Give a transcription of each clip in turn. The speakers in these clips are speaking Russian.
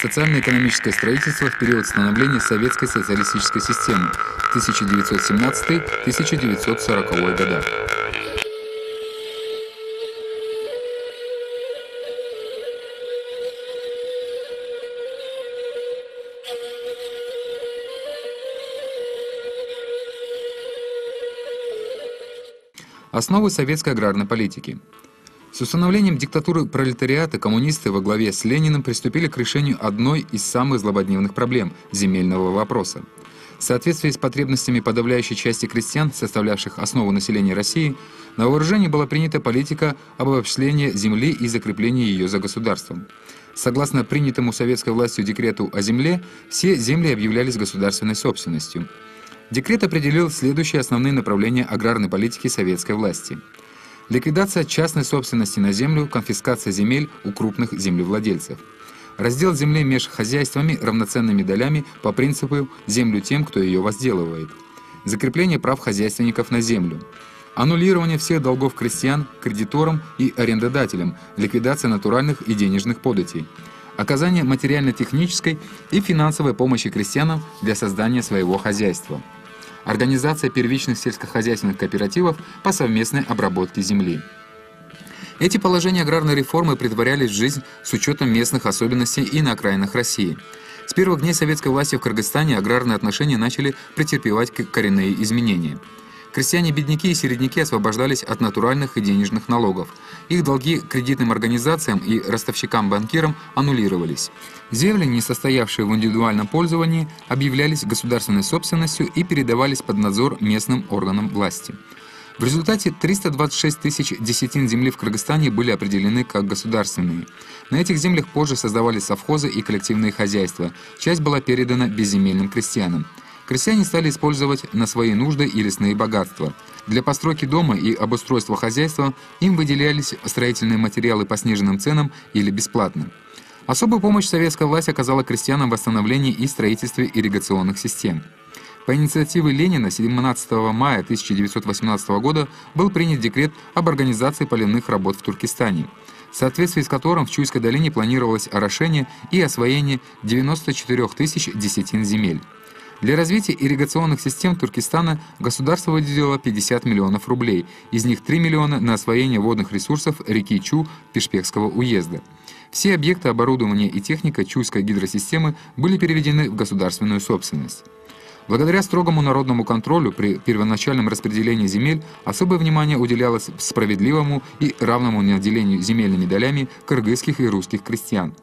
социально-экономическое строительство в период становления советской социалистической системы 1917-1940 года. Основы советской аграрной политики. С установлением диктатуры пролетариата коммунисты во главе с Лениным приступили к решению одной из самых злободневных проблем – земельного вопроса. В соответствии с потребностями подавляющей части крестьян, составлявших основу населения России, на вооружение была принята политика обобщения земли и закрепления ее за государством. Согласно принятому советской властью декрету о земле, все земли объявлялись государственной собственностью. Декрет определил следующие основные направления аграрной политики советской власти. Ликвидация частной собственности на землю, конфискация земель у крупных землевладельцев. Раздел земли между хозяйствами равноценными долями по принципу «землю тем, кто ее возделывает». Закрепление прав хозяйственников на землю. Аннулирование всех долгов крестьян, кредиторам и арендодателям, ликвидация натуральных и денежных податей. Оказание материально-технической и финансовой помощи крестьянам для создания своего хозяйства. Организация первичных сельскохозяйственных кооперативов по совместной обработке земли. Эти положения аграрной реформы претворялись в жизнь с учетом местных особенностей и на окраинах России. С первых дней советской власти в Кыргызстане аграрные отношения начали претерпевать коренные изменения. Крестьяне-бедняки и середняки освобождались от натуральных и денежных налогов. Их долги кредитным организациям и ростовщикам-банкирам аннулировались. Земли, не состоявшие в индивидуальном пользовании, объявлялись государственной собственностью и передавались под надзор местным органам власти. В результате 326 тысяч десятин земли в Кыргызстане были определены как государственные. На этих землях позже создавались совхозы и коллективные хозяйства. Часть была передана безземельным крестьянам. Крестьяне стали использовать на свои нужды и лесные богатства. Для постройки дома и обустройства хозяйства им выделялись строительные материалы по сниженным ценам или бесплатно. Особую помощь советская власть оказала крестьянам в восстановлении и строительстве ирригационных систем. По инициативе Ленина 17 мая 1918 года был принят декрет об организации поливных работ в Туркестане, в соответствии с которым в Чуйской долине планировалось орошение и освоение 94 тысяч десятин земель. Для развития ирригационных систем Туркестана государство выделило 50 миллионов рублей, из них 3 миллиона на освоение водных ресурсов реки Чу Пишпекского уезда. Все объекты оборудования и техника Чуйской гидросистемы были переведены в государственную собственность. Благодаря строгому народному контролю при первоначальном распределении земель особое внимание уделялось справедливому и равному наделению земельными долями кыргызских и русских крестьян.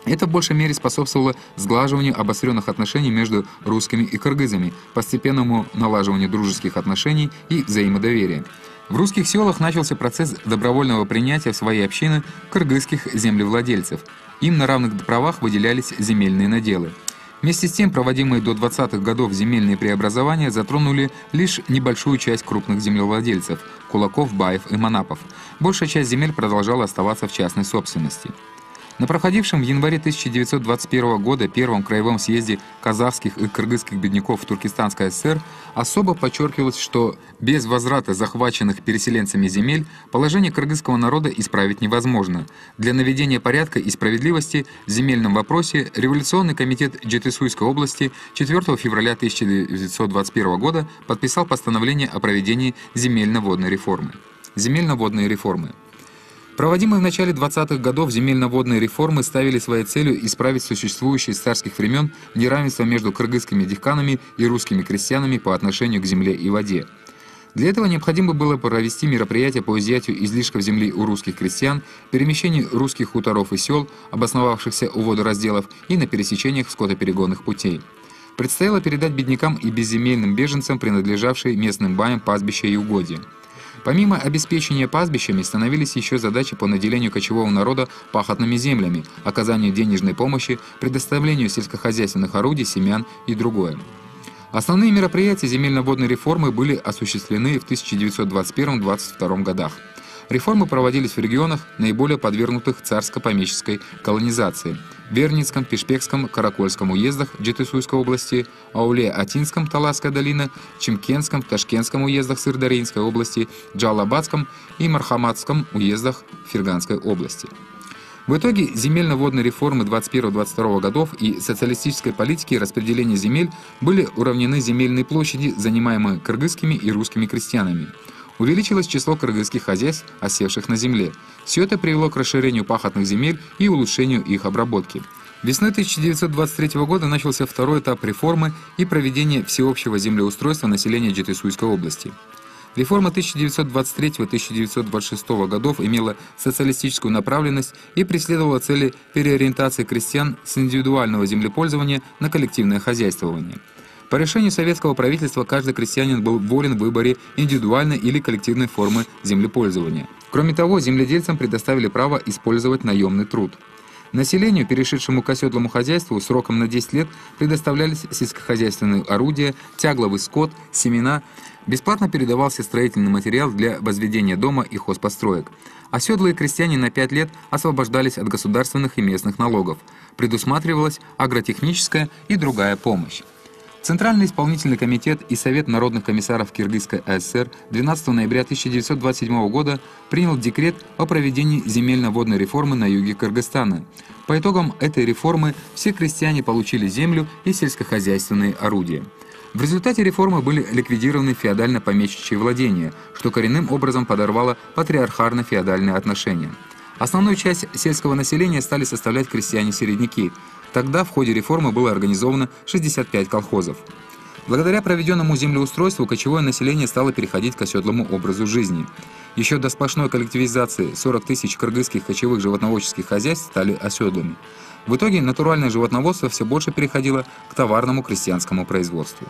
Это в большей мере способствовало сглаживанию обостренных отношений между русскими и кыргызами, постепенному налаживанию дружеских отношений и взаимодоверия. В русских селах начался процесс добровольного принятия в свои общины кыргызских землевладельцев. Им на равных правах выделялись земельные наделы. Вместе с тем, проводимые до 20-х годов земельные преобразования затронули лишь небольшую часть крупных землевладельцев – кулаков, баев и манапов. Большая часть земель продолжала оставаться в частной собственности. На проходившем в январе 1921 года Первом краевом съезде казахских и кыргызских бедняков в Туркестанской ССР особо подчеркивалось, что без возврата захваченных переселенцами земель положение кыргызского народа исправить невозможно. Для наведения порядка и справедливости в земельном вопросе Революционный комитет Жетысуйской области 4 февраля 1921 года подписал постановление о проведении земельно-водной реформы. Земельно-водные реформы. Проводимые в начале 20-х годов земельно-водные реформы ставили своей целью исправить существующее с царских времен неравенство между кыргызскими дихканами и русскими крестьянами по отношению к земле и воде. Для этого необходимо было провести мероприятия по изъятию излишков земли у русских крестьян, перемещению русских хуторов и сел, обосновавшихся у водоразделов, и на пересечениях скотоперегонных путей. Предстояло передать беднякам и безземельным беженцам принадлежавшие местным баям пастбища и угодья. Помимо обеспечения пастбищами становились еще задачи по наделению кочевого народа пахотными землями, оказанию денежной помощи, предоставлению сельскохозяйственных орудий, семян и другое. Основные мероприятия земельно-водной реформы были осуществлены в 1921-1922 годах. Реформы проводились в регионах, наиболее подвергнутых царско-помещической колонизации – Верницком, Пишпекском, Каракольском уездах Жетысуйской области, Ауле-Атинском, Таласская долина, Чимкентском, Ташкентском уездах Сырдарьинской области, Джалабадском и Мархаматском уездах Ферганской области. В итоге земельно-водной реформы 21-22 годов и социалистической политики распределения земель были уравнены земельные площади, занимаемые кыргызскими и русскими крестьянами. Увеличилось число кыргызских хозяйств, осевших на земле. Все это привело к расширению пахотных земель и улучшению их обработки. Весной 1923 года начался второй этап реформы и проведения всеобщего землеустройства населения Жетысуйской области. Реформа 1923-1926 годов имела социалистическую направленность и преследовала цели переориентации крестьян с индивидуального землепользования на коллективное хозяйствование. По решению советского правительства каждый крестьянин был волен в выборе индивидуальной или коллективной формы землепользования. Кроме того, земледельцам предоставили право использовать наемный труд. Населению, перешедшему к оседлому хозяйству, сроком на 10 лет предоставлялись сельскохозяйственные орудия, тягловый скот, семена. Бесплатно передавался строительный материал для возведения дома и хозпостроек. Оседлые крестьяне на 5 лет освобождались от государственных и местных налогов. Предусматривалась агротехническая и другая помощь. Центральный исполнительный комитет и Совет народных комиссаров Киргизской АСР 12 ноября 1927 года принял декрет о проведении земельно-водной реформы на юге Кыргызстана. По итогам этой реформы все крестьяне получили землю и сельскохозяйственные орудия. В результате реформы были ликвидированы феодально-помещичьи владения, что коренным образом подорвало патриархально-феодальные отношения. Основную часть сельского населения стали составлять крестьяне-середняки. Тогда в ходе реформы было организовано 65 колхозов. Благодаря проведенному землеустройству кочевое население стало переходить к оседлому образу жизни. Еще до сплошной коллективизации 40 тысяч кыргызских кочевых животноводческих хозяйств стали оседлыми. В итоге натуральное животноводство все больше переходило к товарному крестьянскому производству.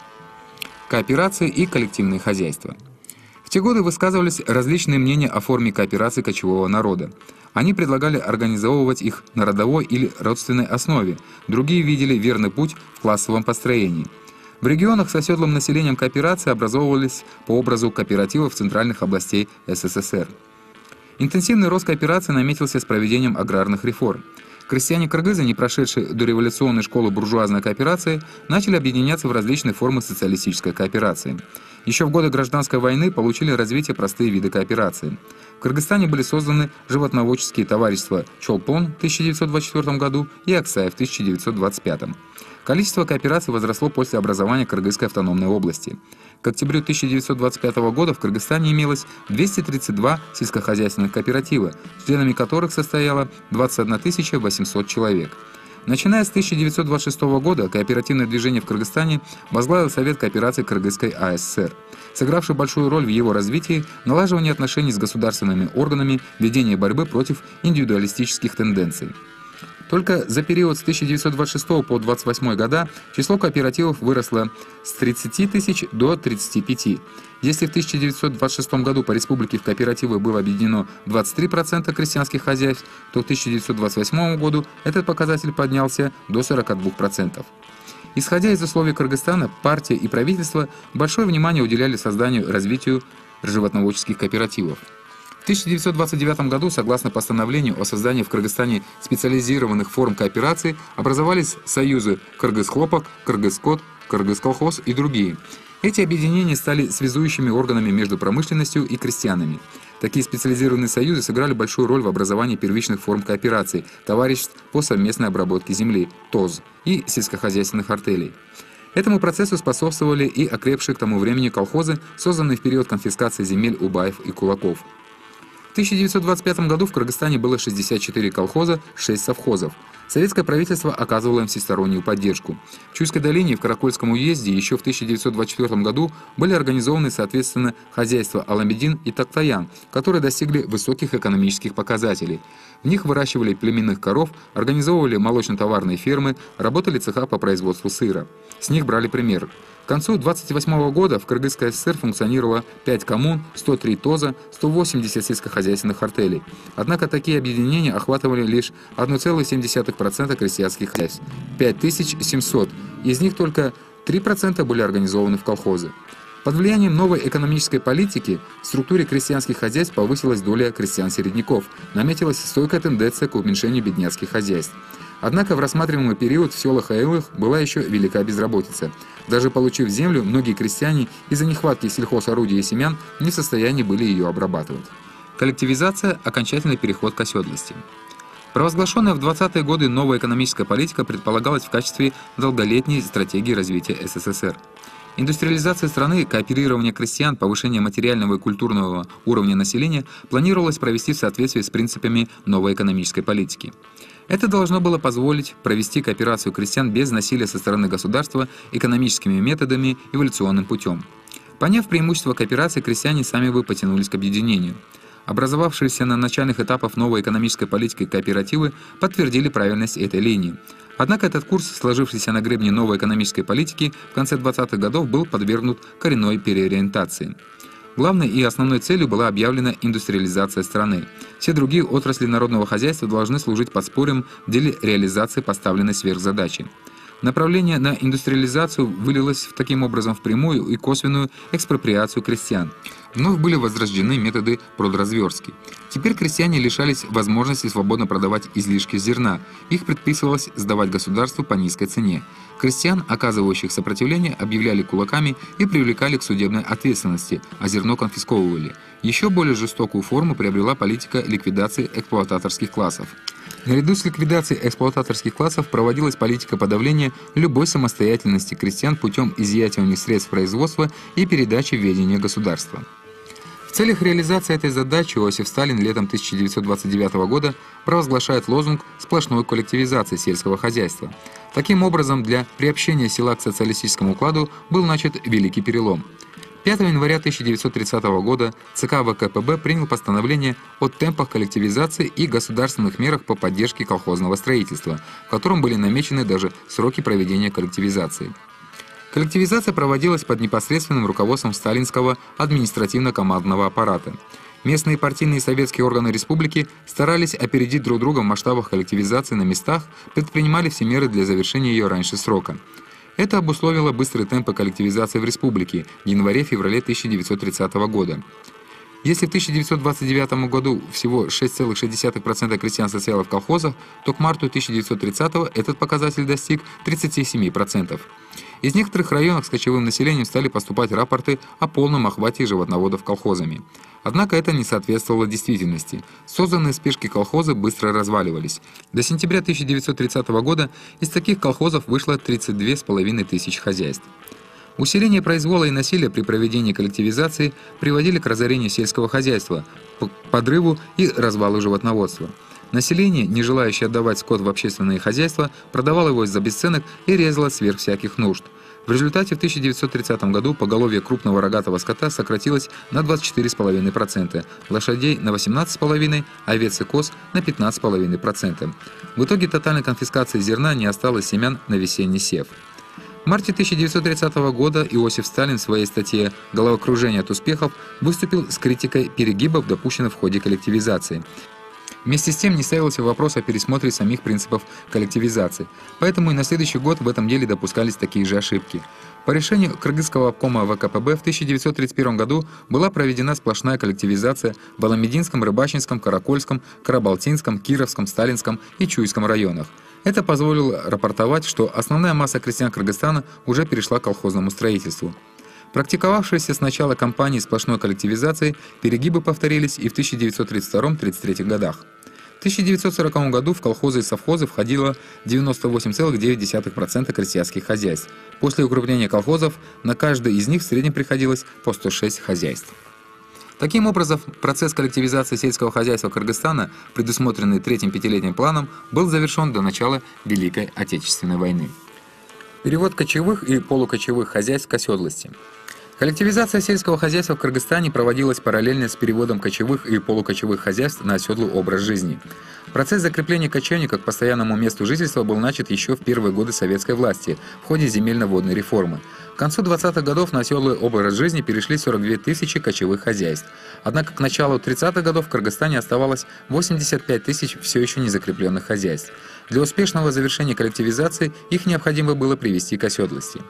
Кооперации и коллективные хозяйства. В те годы высказывались различные мнения о форме кооперации кочевого народа. Они предлагали организовывать их на родовой или родственной основе, другие видели верный путь в классовом построении. В регионах с оседлым населением кооперации образовывались по образу кооперативов центральных областей СССР. Интенсивный рост кооперации наметился с проведением аграрных реформ. Крестьяне-кыргызы, не прошедшие дореволюционной школы буржуазной кооперации, начали объединяться в различные формы социалистической кооперации. Еще в годы гражданской войны получили развитие простые виды кооперации. В Кыргызстане были созданы животноводческие товарищества «Чолпон» в 1924 году и «Аксай» в 1925. Количество коопераций возросло после образования Кыргызской автономной области. К октябрю 1925 года в Кыргызстане имелось 232 сельскохозяйственных кооператива, членами которых состояло 21 800 человек. Начиная с 1926 года кооперативное движение в Кыргызстане возглавил Совет кооперации Кыргызской АСР, сыгравший большую роль в его развитии, налаживании отношений с государственными органами, ведении борьбы против индивидуалистических тенденций. Только за период с 1926 по 1928 года число кооперативов выросло с 30 тысяч до 35. Если в 1926 году по республике в кооперативы было объединено 23% крестьянских хозяйств, то к 1928 году этот показатель поднялся до 42%. Исходя из условий Кыргызстана, партия и правительство большое внимание уделяли созданию и развитию животноводческих кооперативов. В 1929 году, согласно постановлению о создании в Кыргызстане специализированных форм кооперации, образовались союзы «Кыргызхлопок», «Кыргызскот», «Кыргызколхоз» и другие. Эти объединения стали связующими органами между промышленностью и крестьянами. Такие специализированные союзы сыграли большую роль в образовании первичных форм коопераций, товариществ по совместной обработке земли, ТОЗ, и сельскохозяйственных артелей. Этому процессу способствовали и окрепшие к тому времени колхозы, созданные в период конфискации земель у баев и кулаков. В 1925 году в Кыргызстане было 64 колхоза, 6 совхозов. Советское правительство оказывало им всестороннюю поддержку. В Чуйской долине и в Каракольском уезде еще в 1924 году были организованы, соответственно, хозяйства Аламедин и Тактаян, которые достигли высоких экономических показателей. В них выращивали племенных коров, организовывали молочно-товарные фермы, работали цеха по производству сыра. С них брали пример. К концу 1928 года в Кыргызской ССР функционировало 5 коммун, 103 ТОЗа, 180 сельскохозяйственных артелей. Однако такие объединения охватывали лишь 1,7% крестьянских хозяйств, 5700, из них только 3% были организованы в колхозы. Под влиянием новой экономической политики в структуре крестьянских хозяйств повысилась доля крестьян-середняков, наметилась стойкая тенденция к уменьшению бедняцких хозяйств. Однако в рассматриваемый период в селах и аулах была еще велика безработица. Даже получив землю, многие крестьяне из-за нехватки сельхозорудий и семян не в состоянии были ее обрабатывать. Коллективизация – окончательный переход к оседлости. Провозглашенная в 20-е годы новая экономическая политика предполагалась в качестве долголетней стратегии развития СССР. Индустриализация страны, кооперирование крестьян, повышение материального и культурного уровня населения планировалось провести в соответствии с принципами новой экономической политики. Это должно было позволить провести кооперацию крестьян без насилия со стороны государства экономическими методами эволюционным путем. Поняв преимущество кооперации, крестьяне сами бы потянулись к объединению. Образовавшиеся на начальных этапах новой экономической политики кооперативы подтвердили правильность этой линии. Однако этот курс, сложившийся на гребне новой экономической политики, в конце 20-х годов был подвергнут коренной переориентации. Главной и основной целью была объявлена индустриализация страны. Все другие отрасли народного хозяйства должны служить подспорьем в деле реализации поставленной сверхзадачи. Направление на индустриализацию вылилось таким образом в прямую и косвенную экспроприацию крестьян. Вновь были возрождены методы продразверстки. Теперь крестьяне лишались возможности свободно продавать излишки зерна. Их предписывалось сдавать государству по низкой цене. Крестьян, оказывающих сопротивление, объявляли кулаками и привлекали к судебной ответственности, а зерно конфисковывали. Еще более жестокую форму приобрела политика ликвидации эксплуататорских классов. Наряду с ликвидацией эксплуататорских классов проводилась политика подавления любой самостоятельности крестьян путем изъятия у них средств производства и передачи в ведение государства. В целях реализации этой задачи Иосиф Сталин летом 1929 года провозглашает лозунг сплошной коллективизации сельского хозяйства. Таким образом, для приобщения села к социалистическому укладу был начат великий перелом. 5 января 1930 года ЦК ВКПБ принял постановление о темпах коллективизации и государственных мерах по поддержке колхозного строительства, в котором были намечены даже сроки проведения коллективизации. Коллективизация проводилась под непосредственным руководством сталинского административно-командного аппарата. Местные партийные и советские органы республики старались опередить друг друга в масштабах коллективизации на местах, предпринимали все меры для завершения ее раньше срока. Это обусловило быстрые темпы коллективизации в республике в январе-феврале 1930 года. Если в 1929 году всего 6,6% крестьян состояло в колхозах, то к марту 1930 этот показатель достиг 37%. Из некоторых районов с кочевым населением стали поступать рапорты о полном охвате животноводов колхозами. Однако это не соответствовало действительности. Созданные в спешке колхозы быстро разваливались. До сентября 1930 года из таких колхозов вышло 32,5 тысяч хозяйств. Усиление произвола и насилия при проведении коллективизации приводили к разорению сельского хозяйства, подрыву и развалу животноводства. Население, не желающее отдавать скот в общественные хозяйства, продавало его за бесценок и резало сверх всяких нужд. В результате в 1930 году поголовье крупного рогатого скота сократилось на 24,5%, лошадей на 18,5%, овец и коз на 15,5%. В итоге тотальной конфискации зерна не осталось семян на весенний сев. В марте 1930 года Иосиф Сталин в своей статье «Головокружение от успехов» выступил с критикой перегибов, допущенных в ходе коллективизации. Вместе с тем не ставился вопрос о пересмотре самих принципов коллективизации, поэтому и на следующий год в этом деле допускались такие же ошибки. По решению Кыргызского обкома ВКПБ в 1931 году была проведена сплошная коллективизация в Аламединском, Рыбачинском, Каракольском, Карабалтинском, Кировском, Сталинском и Чуйском районах. Это позволило рапортовать, что основная масса крестьян Кыргызстана уже перешла к колхозному строительству. Практиковавшиеся с начала кампании сплошной коллективизации, перегибы повторились и в 1932-1933 годах. В 1940 году в колхозы и совхозы входило 98,9% крестьянских хозяйств. После укрепления колхозов на каждое из них в среднем приходилось по 106 хозяйств. Таким образом, процесс коллективизации сельского хозяйства Кыргызстана, предусмотренный третьим пятилетним планом, был завершен до начала Великой Отечественной войны. Перевод кочевых и полукочевых хозяйств к оседлости. Коллективизация сельского хозяйства в Кыргызстане проводилась параллельно с переводом кочевых и полукочевых хозяйств на оседлый образ жизни. Процесс закрепления кочевника к постоянному месту жительства был начат еще в первые годы советской власти в ходе земельно-водной реформы. К концу 20-х годов на оседлый образ жизни перешли 42 тысячи кочевых хозяйств. Однако к началу 30-х годов в Кыргызстане оставалось 85 тысяч все еще незакрепленных хозяйств. Для успешного завершения коллективизации их необходимо было привести к оседлости.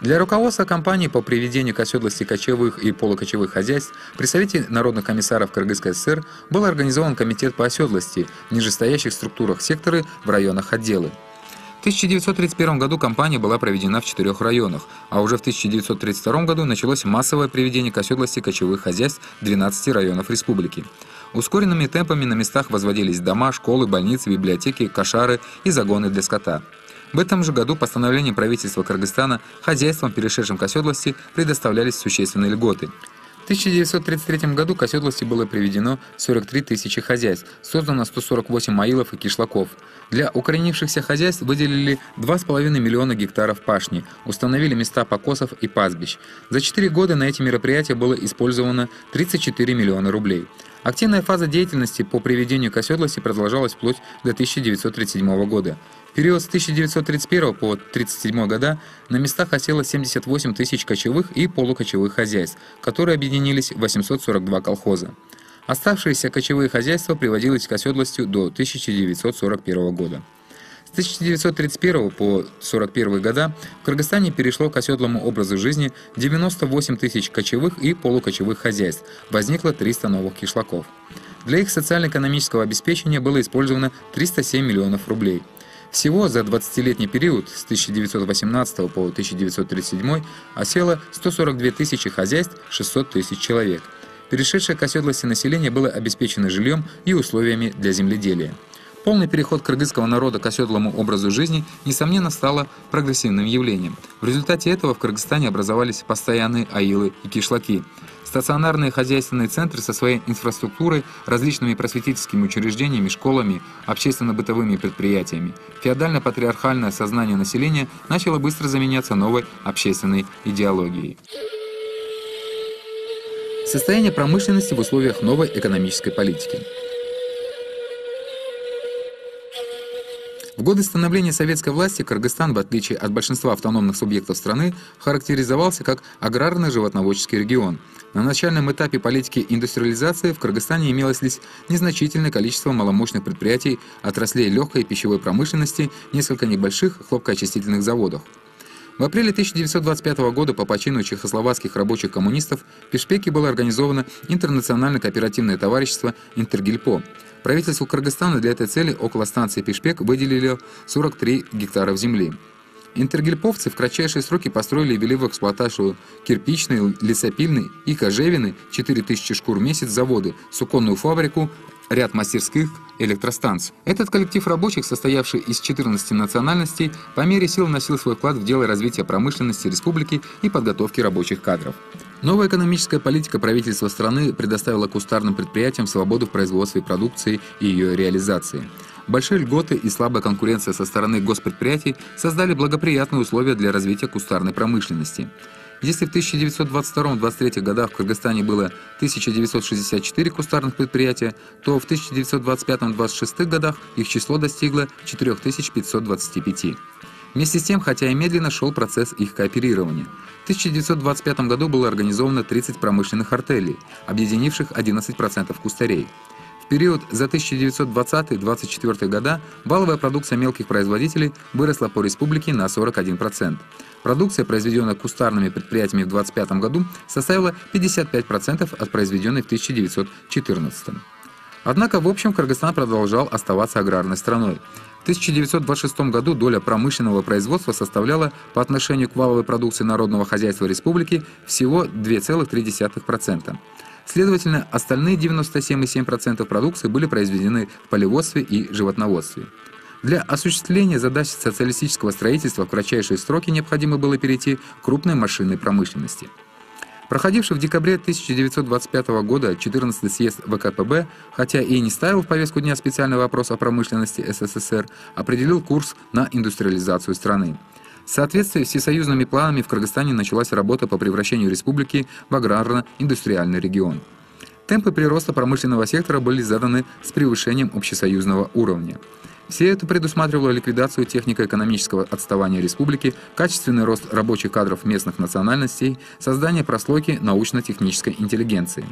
Для руководства кампании по приведению к оседлости кочевых и полукочевых хозяйств при Совете народных комиссаров Кыргызской ССР был организован комитет по оседлости в нижестоящих структурах секторы в районах отделы. В 1931 году кампания была проведена в 4 районах, а уже в 1932 году началось массовое приведение к оседлости кочевых хозяйств 12 районов республики. Ускоренными темпами на местах возводились дома, школы, больницы, библиотеки, кошары и загоны для скота. В этом же году постановлением правительства Кыргызстана хозяйствам, перешедшим к оседлости, предоставлялись существенные льготы. В 1933 году к оседлости было приведено 43 тысячи хозяйств, создано 148 аилов и кишлаков. Для укоренившихся хозяйств выделили 2,5 миллиона гектаров пашни, установили места покосов и пастбищ. За 4 года на эти мероприятия было использовано 34 миллиона рублей. Активная фаза деятельности по приведению к оседлости продолжалась вплоть до 1937 года. В период с 1931 по 1937 года на местах осело 78 тысяч кочевых и полукочевых хозяйств, которые объединились в 842 колхоза. Оставшиеся кочевые хозяйства приводились к оседлости до 1941 года. С 1931 по 1941 года в Кыргызстане перешло к оседлому образу жизни 98 тысяч кочевых и полукочевых хозяйств, возникло 300 новых кишлаков. Для их социально-экономического обеспечения было использовано 307 миллионов рублей. Всего за 20-летний период с 1918 по 1937 осело 142 тысячи хозяйств, 600 тысяч человек. Перешедшее к оседлости население было обеспечено жильем и условиями для земледелия. Полный переход кыргызского народа к оседлому образу жизни, несомненно, стало прогрессивным явлением. В результате этого в Кыргызстане образовались постоянные аилы и кишлаки. Стационарные хозяйственные центры со своей инфраструктурой, различными просветительскими учреждениями, школами, общественно-бытовыми предприятиями. Феодально-патриархальное сознание населения начало быстро заменяться новой общественной идеологией. Состояние промышленности в условиях новой экономической политики. В годы становления советской власти Кыргызстан, в отличие от большинства автономных субъектов страны, характеризовался как аграрно-животноводческий регион. На начальном этапе политики индустриализации в Кыргызстане имелось лишь незначительное количество маломощных предприятий, отраслей легкой и пищевой промышленности, несколько небольших хлопкоочистительных заводов. В апреле 1925 года по почину чехословацких рабочих коммунистов в Пишпеке было организовано интернациональное кооперативное товарищество «Интергильпо». Правительству Кыргызстана для этой цели около станции Пишпек выделили 43 гектаров земли. Интергильповцы в кратчайшие сроки построили и ввели в эксплуатацию кирпичный, лесопильный и кожевенный 4000 шкур в месяц заводы, суконную фабрику, ряд мастерских, электростанций. Этот коллектив рабочих, состоявший из 14 национальностей, по мере сил вносил свой вклад в дело развития промышленности республики и подготовки рабочих кадров. Новая экономическая политика правительства страны предоставила кустарным предприятиям свободу в производстве продукции и ее реализации. Большие льготы и слабая конкуренция со стороны госпредприятий создали благоприятные условия для развития кустарной промышленности. Если в 1922-1923 годах в Кыргызстане было 1964 кустарных предприятия, то в 1925-1926 годах их число достигло 4525. Вместе с тем, хотя и медленно, шел процесс их кооперирования. В 1925 году было организовано 30 промышленных артелей, объединивших 11% кустарей. В период за 1920-1924 года валовая продукция мелких производителей выросла по республике на 41%. Продукция, произведенная кустарными предприятиями в 1925 году, составила 55% от произведенной в 1914. Однако, в общем, Кыргызстан продолжал оставаться аграрной страной. В 1926 году доля промышленного производства составляла по отношению к валовой продукции народного хозяйства республики всего 2,3%. Следовательно, остальные 97,7% продукции были произведены в полеводстве и животноводстве. Для осуществления задач социалистического строительства в кратчайшие сроки необходимо было перейти к крупной машинной промышленности. Проходивший в декабре 1925 года 14-й съезд ВКПБ, хотя и не ставил в повестку дня специальный вопрос о промышленности СССР, определил курс на индустриализацию страны. В соответствии с всесоюзными планами в Кыргызстане началась работа по превращению республики в аграрно-индустриальный регион. Темпы прироста промышленного сектора были заданы с превышением общесоюзного уровня. Все это предусматривало ликвидацию технико-экономического отставания республики, качественный рост рабочих кадров местных национальностей, создание прослойки научно-технической интеллигенции.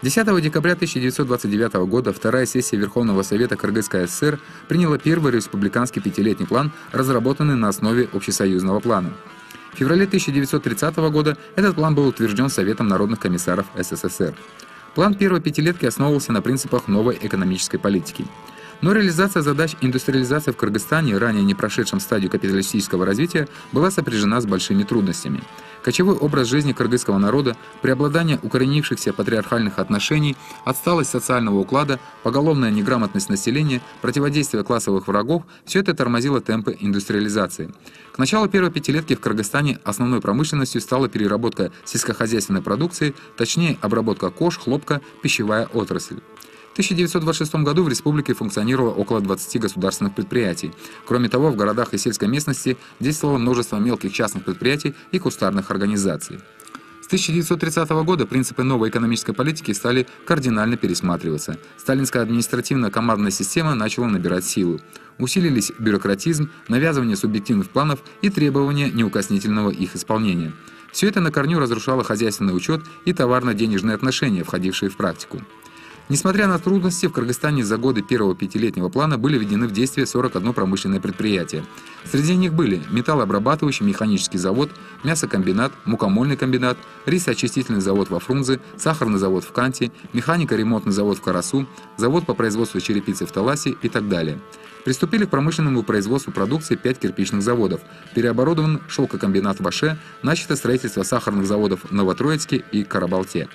10 декабря 1929 года Вторая сессия Верховного Совета Кыргызской ССР приняла первый республиканский пятилетний план, разработанный на основе общесоюзного плана. В феврале 1930 года этот план был утвержден Советом народных комиссаров СССР. План первой пятилетки основывался на принципах новой экономической политики. Но реализация задач индустриализации в Кыргызстане, ранее не прошедшем стадию капиталистического развития, была сопряжена с большими трудностями. Кочевой образ жизни кыргызского народа, преобладание укоренившихся патриархальных отношений, отсталость социального уклада, поголовная неграмотность населения, противодействие классовых врагов – все это тормозило темпы индустриализации. К началу первой пятилетки в Кыргызстане основной промышленностью стала переработка сельскохозяйственной продукции, точнее обработка кож, хлопка, пищевая отрасль. В 1926 году в республике функционировало около 20 государственных предприятий. Кроме того, в городах и сельской местности действовало множество мелких частных предприятий и кустарных организаций. С 1930 года принципы новой экономической политики стали кардинально пересматриваться. Сталинская административно-командная система начала набирать силу. Усилились бюрократизм, навязывание субъективных планов и требования неукоснительного их исполнения. Все это на корню разрушало хозяйственный учет и товарно-денежные отношения, входившие в практику. Несмотря на трудности, в Кыргызстане за годы первого пятилетнего плана были введены в действие 41 промышленное предприятие. Среди них были металлообрабатывающий механический завод, мясокомбинат, мукомольный комбинат, рисоочистительный завод во Фрунзе, сахарный завод в Канте, механико-ремонтный завод в Карасу, завод по производству черепицы в Таласе и так далее. Приступили к промышленному производству продукции 5 кирпичных заводов, переоборудован шелкокомбинат в Аше, начато строительство сахарных заводов в Новотроицке и Карабалте.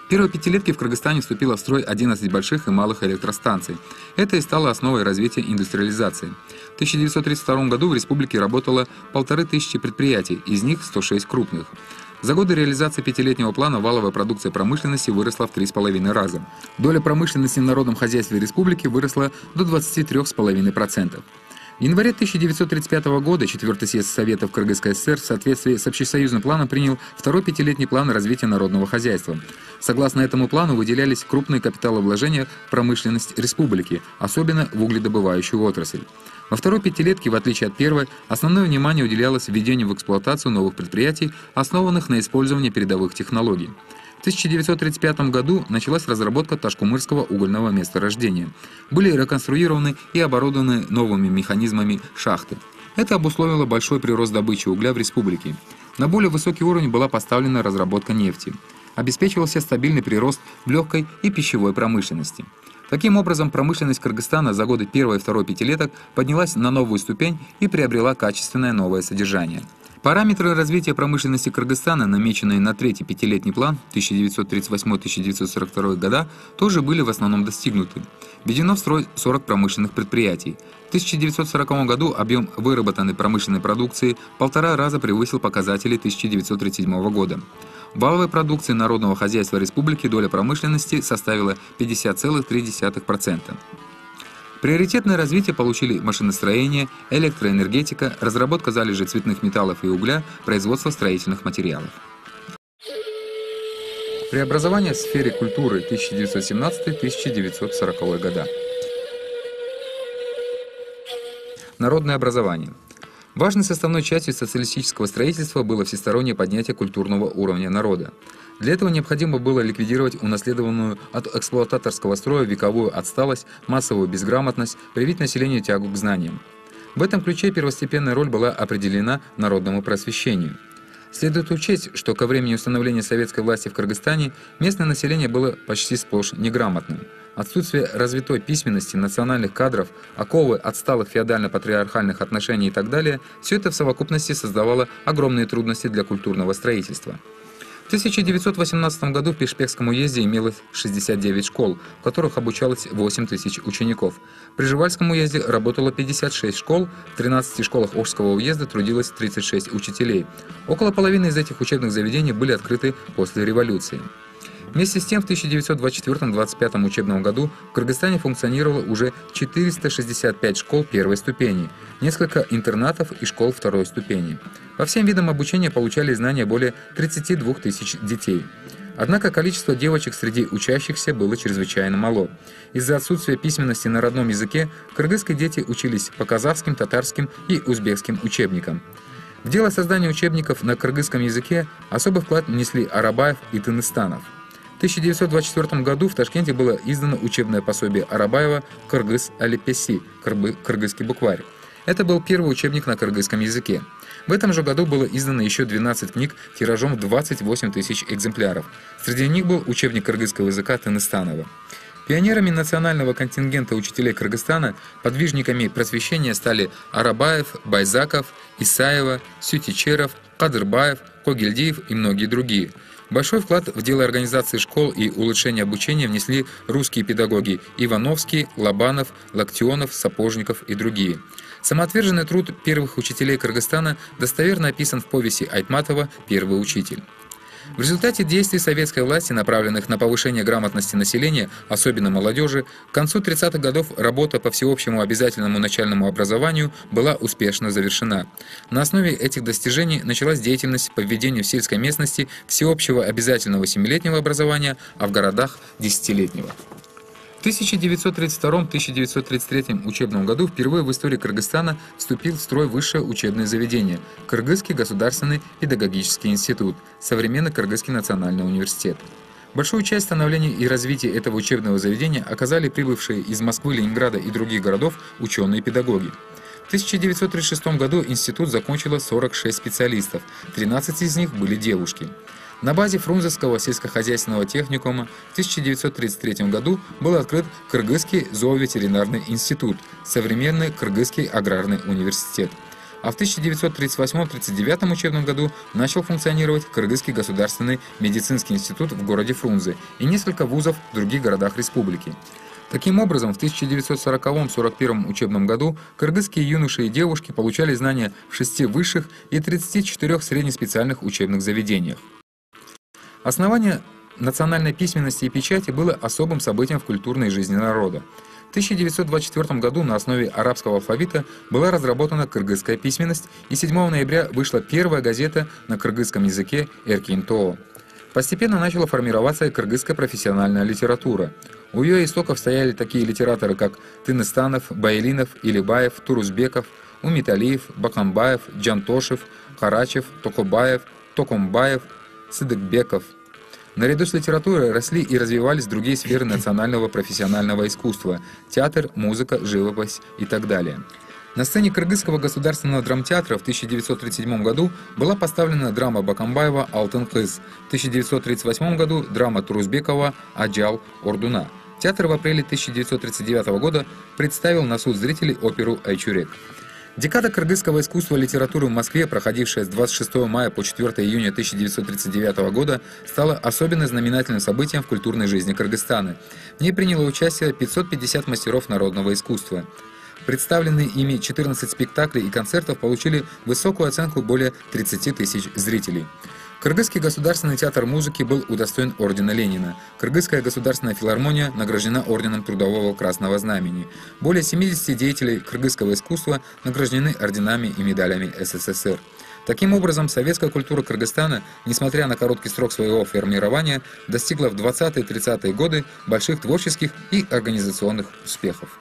В первой пятилетке в Кыргызстане вступило в строй 11 больших и малых электростанций. Это и стало основой развития индустриализации. В 1932 году в республике работало 1500 предприятий, из них 106 крупных. За годы реализации пятилетнего плана валовая продукция промышленности выросла в 3,5 раза. Доля промышленности в народном хозяйстве республики выросла до 23,5%. В январе 1935 года 4-й съезд Советов Кыргызской ССР в соответствии с общесоюзным планом принял второй пятилетний план развития народного хозяйства. Согласно этому плану выделялись крупные капиталовложения в промышленность республики, особенно в угледобывающую отрасль. Во второй пятилетке, в отличие от первой, основное внимание уделялось введению в эксплуатацию новых предприятий, основанных на использовании передовых технологий. В 1935 году началась разработка Ташкумырского угольного месторождения. Были реконструированы и оборудованы новыми механизмами шахты. Это обусловило большой прирост добычи угля в республике. На более высокий уровень была поставлена разработка нефти. Обеспечивался стабильный прирост в легкой и пищевой промышленности. Таким образом, промышленность Кыргызстана за годы первой и второй пятилеток поднялась на новую ступень и приобрела качественное новое содержание. Параметры развития промышленности Кыргызстана, намеченные на третий пятилетний план 1938-1942 года, тоже были в основном достигнуты. Введено в строй 40 промышленных предприятий. В 1940 году объем выработанной промышленной продукции в 1,5 раза превысил показатели 1937 года. В валовой продукции народного хозяйства республики доля промышленности составила 50,3%. Приоритетное развитие получили машиностроение, электроэнергетика, разработка залежей цветных металлов и угля, производство строительных материалов. Преобразование в сфере культуры 1917-1940 года. Народное образование. Важной составной частью социалистического строительства было всестороннее поднятие культурного уровня народа. Для этого необходимо было ликвидировать унаследованную от эксплуататорского строя вековую отсталость, массовую безграмотность, привить населению тягу к знаниям. В этом ключе первостепенная роль была определена народному просвещению. Следует учесть, что ко времени установления советской власти в Кыргызстане местное население было почти сплошь неграмотным. Отсутствие развитой письменности, национальных кадров, оковы отсталых феодально-патриархальных отношений и так далее – все это в совокупности создавало огромные трудности для культурного строительства. В 1918 году в Пишпекском уезде имелось 69 школ, в которых обучалось 8 тысяч учеников. В Прижевальском уезде работало 56 школ, в 13 школах Ошского уезда трудилось 36 учителей. Около половины из этих учебных заведений были открыты после революции. Вместе с тем, в 1924-25 учебном году в Кыргызстане функционировало уже 465 школ первой ступени, несколько интернатов и школ второй ступени. По всем видам обучения получали знания более 32 тысяч детей. Однако количество девочек среди учащихся было чрезвычайно мало. Из-за отсутствия письменности на родном языке кыргызские дети учились по казахским, татарским и узбекским учебникам. В дело создания учебников на кыргызском языке особый вклад внесли Арабаев и Тыныстанов. В 1924 году в Ташкенте было издано учебное пособие Арабаева «Кыргыз Алипеси» «Кыргызский букварь». Это был первый учебник на кыргызском языке. В этом же году было издано еще 12 книг тиражом в 28 тысяч экземпляров. Среди них был учебник кыргызского языка Тыныстанова. Пионерами национального контингента учителей Кыргызстана, подвижниками просвещения стали Арабаев, Байзаков, Исаева, Сютичеров, Кадырбаев, Когельдиев и многие другие. Большой вклад в дело организации школ и улучшения обучения внесли русские педагоги Ивановский, Лобанов, Локтионов, Сапожников и другие. Самоотверженный труд первых учителей Кыргызстана достоверно описан в повести Айтматова «Первый учитель». В результате действий советской власти, направленных на повышение грамотности населения, особенно молодежи, к концу 30-х годов работа по всеобщему обязательному начальному образованию была успешно завершена. На основе этих достижений началась деятельность по введению в сельской местности всеобщего обязательного 7-летнего образования, а в городах – 10-летнего. В 1932-1933 учебном году впервые в истории Кыргызстана вступил в строй высшее учебное заведение – Кыргызский государственный педагогический институт, современный Кыргызский национальный университет. Большую часть становления и развития этого учебного заведения оказали прибывшие из Москвы, Ленинграда и других городов ученые-педагоги. В 1936 году институт закончило 46 специалистов, 13 из них были девушки. На базе Фрунзенского сельскохозяйственного техникума в 1933 году был открыт Кыргызский зооветеринарный институт, современный Кыргызский аграрный университет. А в 1938-1939 учебном году начал функционировать Кыргызский государственный медицинский институт в городе Фрунзе и несколько вузов в других городах республики. Таким образом, в 1940-1941 учебном году кыргызские юноши и девушки получали знания в 6 высших и 34 среднеспециальных учебных заведениях. Основание национальной письменности и печати было особым событием в культурной жизни народа. В 1924 году на основе арабского алфавита была разработана кыргызская письменность, и 7 ноября вышла первая газета на кыргызском языке «Эркин-Тоо». Постепенно начала формироваться кыргызская профессиональная литература. У ее истоков стояли такие литераторы, как Тыныстанов, Байлинов, Илибаев, Турузбеков, Умиталиев, Бакамбаев, Джантошев, Карачев, Токобаев, Токомбаев, Сыдыкбеков. Наряду с литературой росли и развивались другие сферы национального профессионального искусства – театр, музыка, живопись и так далее. На сцене Кыргызского государственного драмтеатра в 1937 году была поставлена драма Бакамбаева «Алтын кыз», в 1938 году драма Турузбекова «Аджал Ордуна». Театр в апреле 1939 года представил на суд зрителей оперу «Айчурек». Декада кыргызского искусства и литературы в Москве, проходившая с 26 мая по 4 июня 1939 года, стала особенно знаменательным событием в культурной жизни Кыргызстана. В ней приняло участие 550 мастеров народного искусства. Представленные ими 14 спектаклей и концертов получили высокую оценку более 30 тысяч зрителей. Кыргызский государственный театр музыки был удостоен ордена Ленина. Кыргызская государственная филармония награждена орденом Трудового Красного Знамени. Более 70 деятелей кыргызского искусства награждены орденами и медалями СССР. Таким образом, советская культура Кыргызстана, несмотря на короткий срок своего формирования, достигла в 20-30-е годы больших творческих и организационных успехов.